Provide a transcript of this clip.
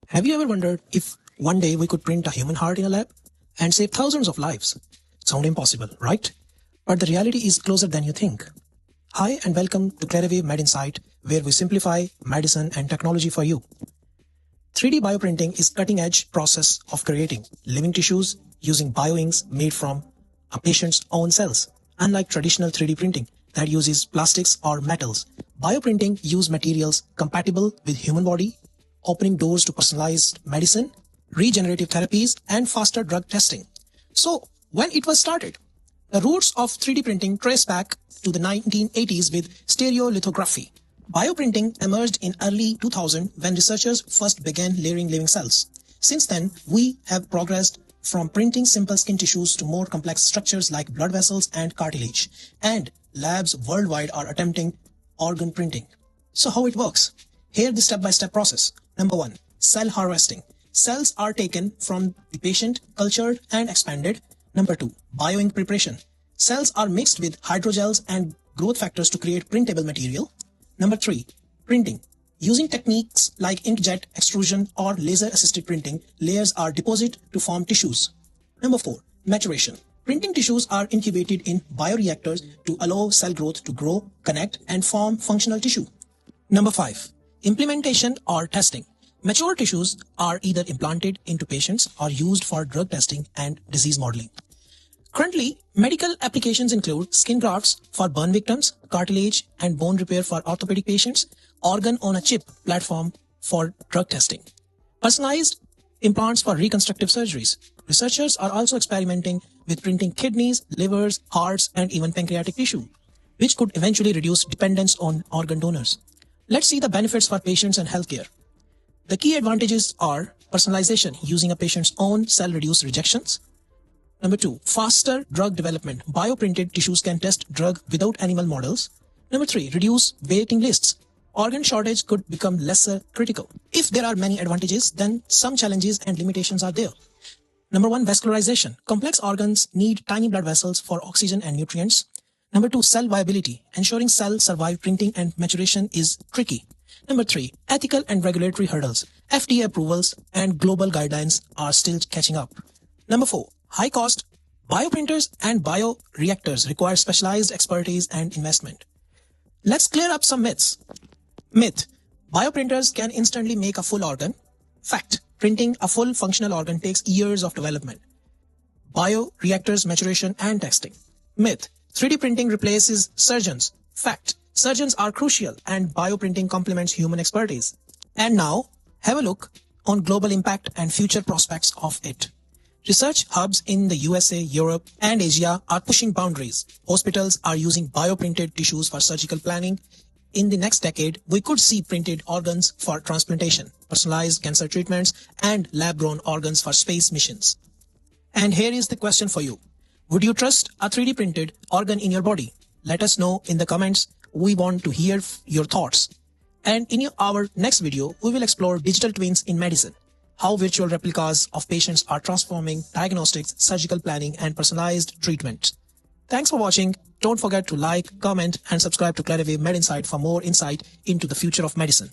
Have you ever wondered if one day we could print a human heart in a lab and save thousands of lives? Sound impossible, right? But the reality is closer than you think. Hi and welcome to Clarivate MedInsight, where we simplify medicine and technology for you. 3D bioprinting is cutting-edge process of creating living tissues using bioinks made from a patient's own cells. Unlike traditional 3D printing that uses plastics or metals, bioprinting uses materials compatible with human body, opening doors to personalized medicine, regenerative therapies, and faster drug testing. So, when it was started, the roots of 3D printing trace back to the 1980s with stereolithography. Bioprinting emerged in early 2000 when researchers first began layering living cells. Since then, we have progressed from printing simple skin tissues to more complex structures like blood vessels and cartilage. And labs worldwide are attempting organ printing. So how it works? Here the step-by-step process. Number 1. Cell harvesting. Cells are taken from the patient, cultured and expanded. Number 2. Bioink preparation. Cells are mixed with hydrogels and growth factors to create printable material. Number 3. Printing. Using techniques like inkjet extrusion or laser-assisted printing, layers are deposited to form tissues. Number 4. Maturation. Printing tissues are incubated in bioreactors to allow cell growth to grow, connect, and form functional tissue. Number 5. Implementation or testing. Mature tissues are either implanted into patients or used for drug testing and disease modeling. Currently, medical applications include skin grafts for burn victims, cartilage and bone repair for orthopedic patients, organ-on-a-chip platform for drug testing, personalized implants for reconstructive surgeries. Researchers are also experimenting with printing kidneys, livers, hearts, and even pancreatic tissue, which could eventually reduce dependence on organ donors. Let's see the benefits for patients and healthcare. The key advantages are personalization using a patient's own cell-reduced rejections. Number 2, faster drug development. Bioprinted tissues can test drug without animal models. Number 3, reduce waiting lists. Organ shortage could become lesser critical. If there are many advantages, then some challenges and limitations are there. Number 1, vascularization. Complex organs need tiny blood vessels for oxygen and nutrients. Number 2, cell viability. Ensuring cells survive printing and maturation is tricky. Number 3, ethical and regulatory hurdles. FDA approvals and global guidelines are still catching up. Number 4, high cost. Bioprinters and bioreactors require specialized expertise and investment. Let's clear up some myths. Myth: bioprinters can instantly make a full organ. Fact: printing a full functional organ takes years of development. Bioreactors, maturation and testing. Myth: 3D printing replaces surgeons. Fact: surgeons are crucial and bioprinting complements human expertise. And now, have a look on global impact and future prospects of it. Research hubs in the USA, Europe, and Asia are pushing boundaries. Hospitals are using bioprinted tissues for surgical planning. In the next decade, we could see printed organs for transplantation, personalized cancer treatments, and lab-grown organs for space missions. And here is the question for you. Would you trust a 3D printed organ in your body? Let us know in the comments. We want to hear your thoughts. And in our next video, we will explore digital twins in medicine. How virtual replicas of patients are transforming diagnostics, surgical planning, and personalized treatment. Thanks for watching. Don't forget to like, comment, and subscribe to Clarivate MedInsight for more insight into the future of medicine.